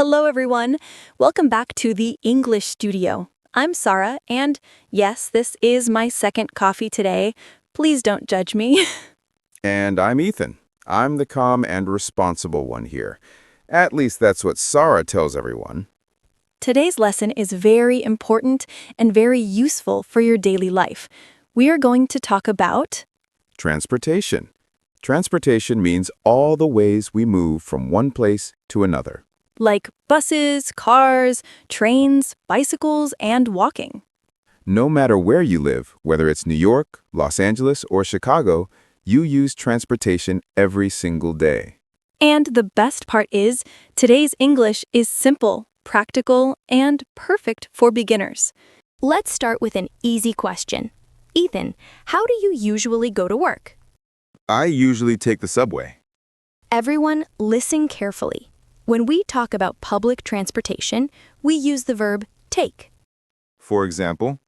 Hello, everyone. Welcome back to the English studio. I'm Sarah, and yes, this is my second coffee today. Please don't judge me. And I'm Ethan. I'm the calm and responsible one here. At least that's what Sarah tells everyone. Today's lesson is very important and very useful for your daily life. We are going to talk about Transportation. Transportation means all the ways we move from one place to another. like buses, cars, trains, bicycles, and walking. No matter where you live, whether it's New York, Los Angeles, or Chicago, you use transportation every single day. And the best part is, today's English is simple, practical, and perfect for beginners. Let's start with an easy question. Ethan, how do you usually go to work? I usually take the subway. Everyone, listen carefully. When we talk about public transportation, we use the verb take. For example,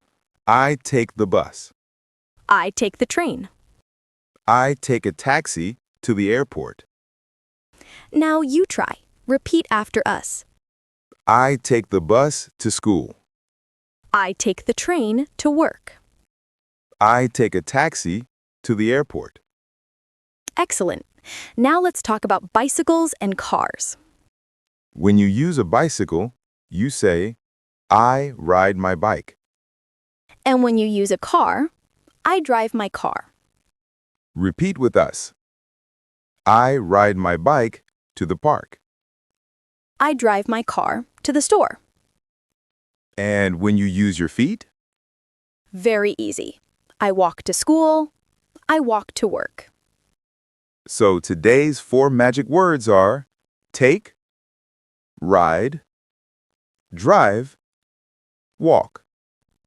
I take the bus. I take the train. I take a taxi to the airport. Now you try. Repeat after us. I take the bus to school. I take the train to work. I take a taxi to the airport. Excellent. Now let's talk about bicycles and cars. When you use a bicycle, you say, I ride my bike. And when you use a car, I drive my car. Repeat with us. I ride my bike to the park. I drive my car to the store. And when you use your feet, Very easy. I walk to school. I walk to work. so today's 4 magic words are take, ride, drive, walk.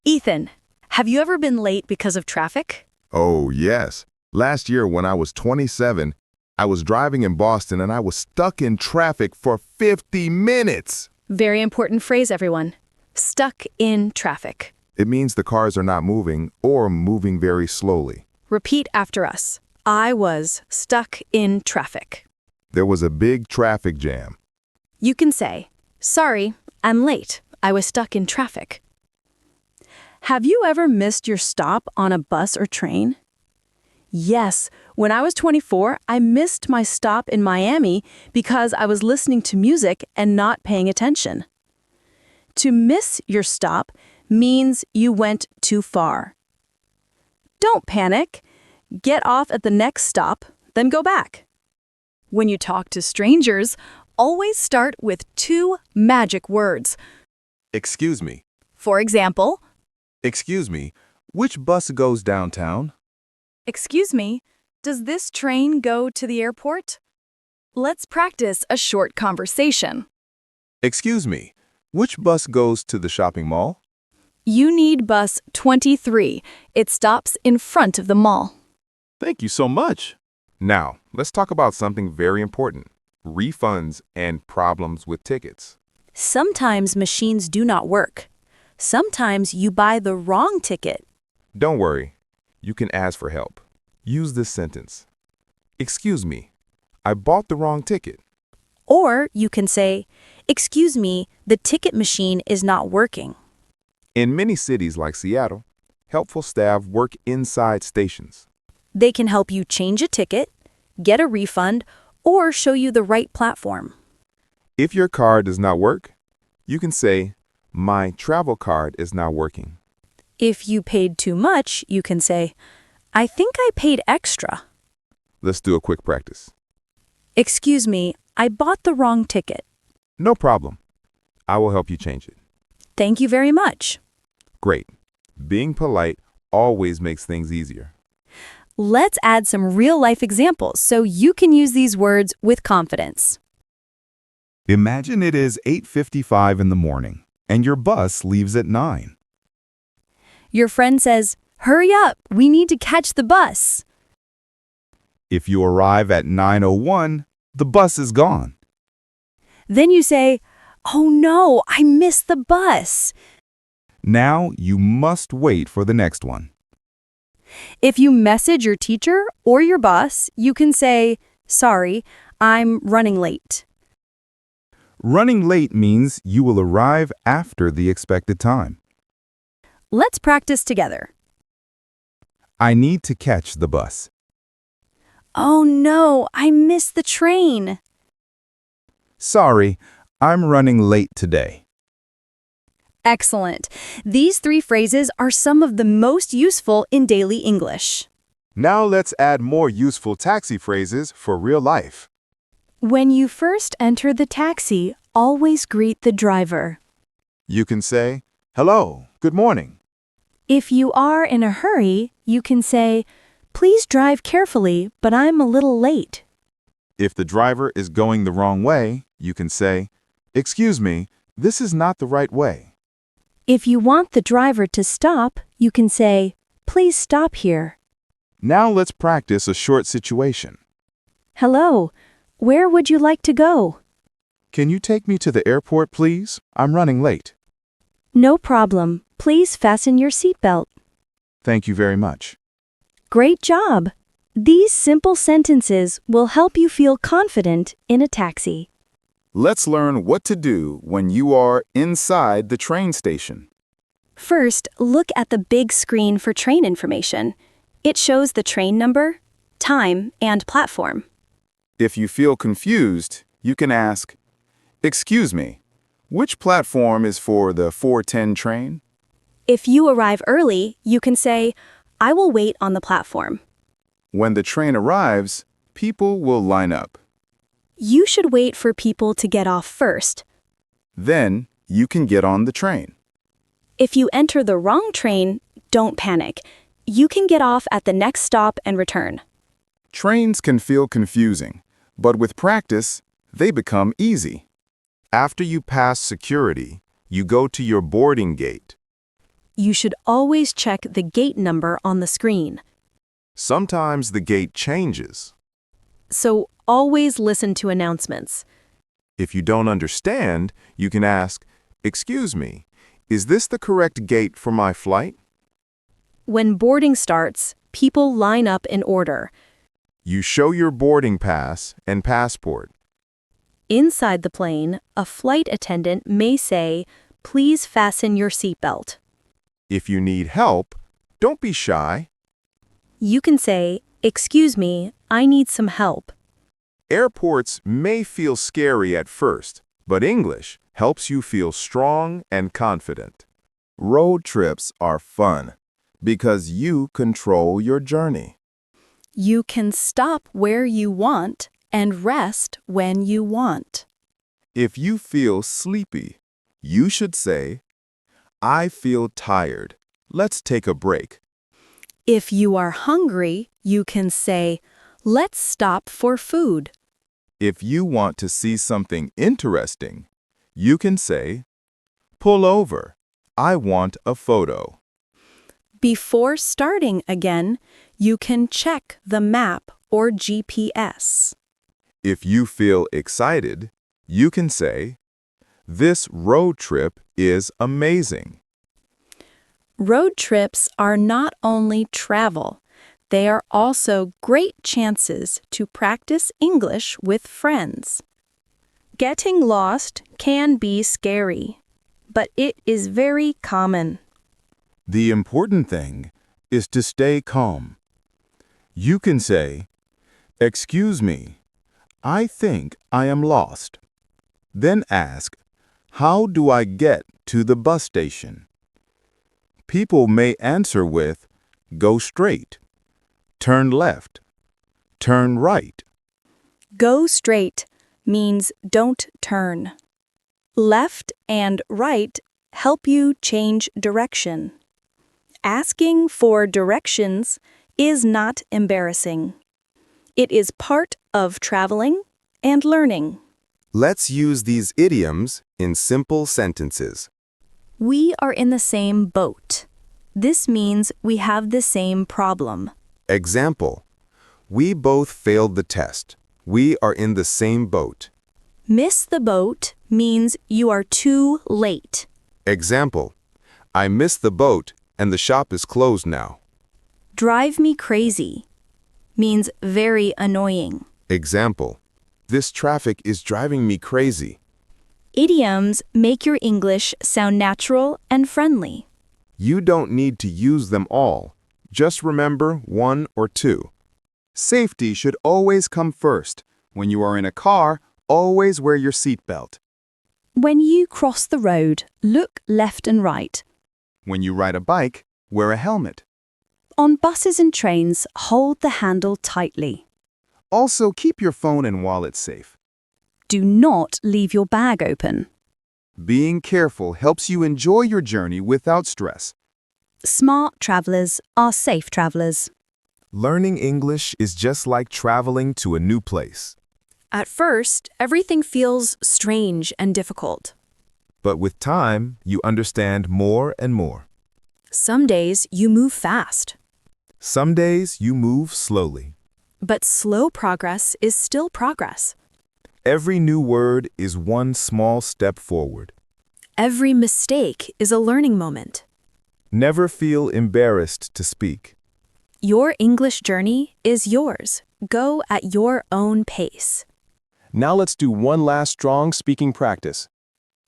Ethan, have you ever been late because of traffic? Oh, yes. Last year when I was 27, I was driving in Boston and I was stuck in traffic for 50 minutes. Very important phrase, everyone. Stuck in traffic. It means the cars are not moving or moving very slowly. Repeat after us. I was stuck in traffic. There was a big traffic jam. You can say, sorry, I'm late. I was stuck in traffic. Have you ever missed your stop on a bus or train? Yes, when I was 24, I missed my stop in Miami because I was listening to music and not paying attention. To miss your stop means you went too far. Don't panic. Get off at the next stop, then go back. When you talk to strangers, always start with 2 magic words. Excuse me. For example, Excuse me, which bus goes downtown? excuse me, does this train go to the airport? Let's practice a short conversation. Excuse me, which bus goes to the shopping mall? You need bus 23. It stops in front of the mall. Thank you so much. Now, let's talk about something very important, refunds and problems with tickets. Sometimes machines do not work. Sometimes you buy the wrong ticket. Don't worry, you can ask for help. Use this sentence. Excuse me, I bought the wrong ticket. Or you can say, excuse me, the ticket machine is not working. In many cities like Seattle, helpful staff work inside stations. They can help you change a ticket, get a refund, or show you the right platform. If your card does not work, you can say, my travel card is not working. If you paid too much, you can say, I think I paid extra. Let's do a quick practice. Excuse me, I bought the wrong ticket. No problem. I will help you change it. Thank you very much. Great. Being polite always makes things easier. Let's add some real-life examples so you can use these words with confidence. Imagine it is 8:55 in the morning and your bus leaves at 9. Your friend says, hurry up, we need to catch the bus. If you arrive at 9:01, the bus is gone. Then you say, oh no, I missed the bus. Now you must wait for the next one. If you message your teacher or your boss, you can say, sorry, I'm running late. Running late means you will arrive after the expected time. Let's practice together. I need to catch the bus. Oh no, I missed the train. Sorry, I'm running late today. Excellent. These 3 phrases are some of the most useful in daily English. Now let's add more useful taxi phrases for real life. When you first enter the taxi, always greet the driver. You can say, "Hello, good morning." If you are in a hurry, you can say, "Please drive carefully, but I'm a little late." If the driver is going the wrong way, you can say, "Excuse me, this is not the right way." If you want the driver to stop, you can say, "Please stop here." Now let's practice a short situation. Hello, where would you like to go? Can you take me to the airport, please? I'm running late. No problem. Please fasten your seatbelt. Thank you very much. Great job! These simple sentences will help you feel confident in a taxi. Let's learn what to do when you are inside the train station. First, look at the big screen for train information. It shows the train number, time, and platform. If you feel confused, you can ask, "Excuse me, which platform is for the 4:10 train?" If you arrive early, you can say, "I will wait on the platform." When the train arrives, people will line up. You should wait for people to get off first. Then you can get on the train. If you enter the wrong train, don't panic. You can get off at the next stop and return. Trains can feel confusing, but with practice, they become easy. After you pass security, you go to your boarding gate. You should always check the gate number on the screen. Sometimes the gate changes. So always listen to announcements. If you don't understand, you can ask, "Excuse me, is this the correct gate for my flight?" When boarding starts, people line up in order. You show your boarding pass and passport. Inside the plane, a flight attendant may say, "Please fasten your seatbelt." If you need help, don't be shy. You can say, "Excuse me, I need some help." Airports may feel scary at first, but English helps you feel strong and confident. Road trips are fun because you control your journey. You can stop where you want and rest when you want. If you feel sleepy, you should say, "I feel tired. Let's take a break." If you are hungry, you can say, "Let's stop for food." If you want to see something interesting, you can say, "Pull over. I want a photo." Before starting again, you can check the map or GPS. If you feel excited, you can say, "This road trip is amazing." Road trips are not only travel, they are also great chances to practice English with friends. Getting lost can be scary, but it is very common. The important thing is to stay calm. You can say, "Excuse me, I think I am lost." Then ask, "How do I get to the bus station?" People may answer with, "Go straight, turn left, turn right." Go straight means don't turn. Left and right help you change direction. Asking for directions is not embarrassing. It is part of traveling and learning. Let's use these idioms in simple sentences. We are in the same boat. This means we have the same problem. Example: we both failed the test. We are in the same boat. Miss the boat means you are too late. Example: I missed the boat and the shop is closed now. Drive me crazy means very annoying. Example: this traffic is driving me crazy. Idioms make your English sound natural and friendly. You don't need to use them all. Just remember one or two. Safety should always come first. When you are in a car, always wear your seatbelt. When you cross the road, look left and right. When you ride a bike, wear a helmet. On buses and trains, hold the handle tightly. Also, keep your phone and wallet safe. Do not leave your bag open. Being careful helps you enjoy your journey without stress. Smart travelers are safe travelers. Learning English is just like traveling to a new place. At first, everything feels strange and difficult. But with time, you understand more and more. Some days you move fast, Some days you move slowly. but slow progress is still progress. Every new word is one small step forward. Every mistake is a learning moment. Never feel embarrassed to speak. Your English journey is yours. Go at your own pace. Now let's do one last strong speaking practice.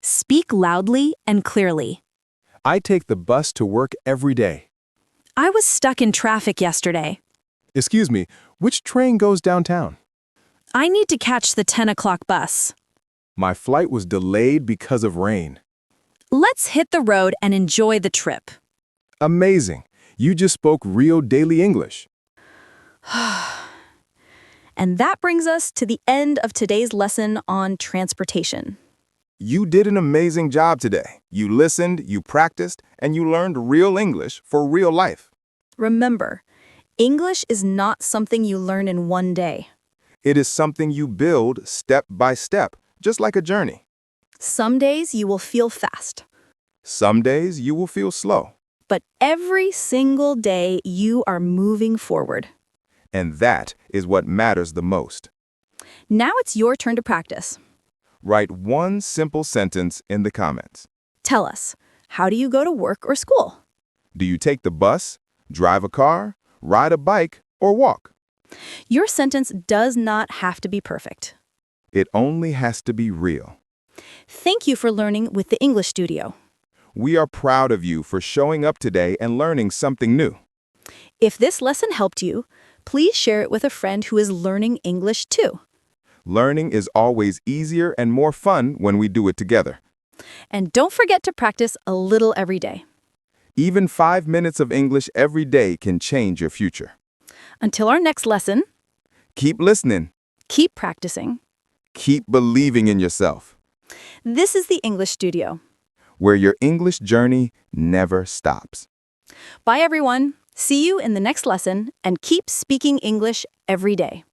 Speak loudly and clearly. I take the bus to work every day. I was stuck in traffic yesterday. Excuse me, which train goes downtown? I need to catch the 10 o'clock bus. My flight was delayed because of rain. Let's hit the road and enjoy the trip. Amazing. You just spoke real daily English. And that brings us to the end of today's lesson on transportation. You did an amazing job today. You listened, you practiced, and you learned real English for real life. Remember, English is not something you learn in one day. It is something you build step by step, just like a journey. Some days you will feel fast, Some days you will feel slow, but every single day you are moving forward. and that is what matters the most. Now it's your turn to practice. Write one simple sentence in the comments. Tell us, how do you go to work or school? Do you take the bus, drive a car, ride a bike, or walk? Your sentence does not have to be perfect. It only has to be real. Thank you for learning with the English Studio. We are proud of you for showing up today and learning something new. If this lesson helped you, please share it with a friend who is learning English too. Learning is always easier and more fun when we do it together. And don't forget to practice a little every day. Even 5 minutes of English every day can change your future. Until our next lesson, Keep listening. keep practicing. Keep believing in yourself, This is the English Studio. where your English journey never stops. Bye, everyone. See you in the next lesson, and keep speaking English every day.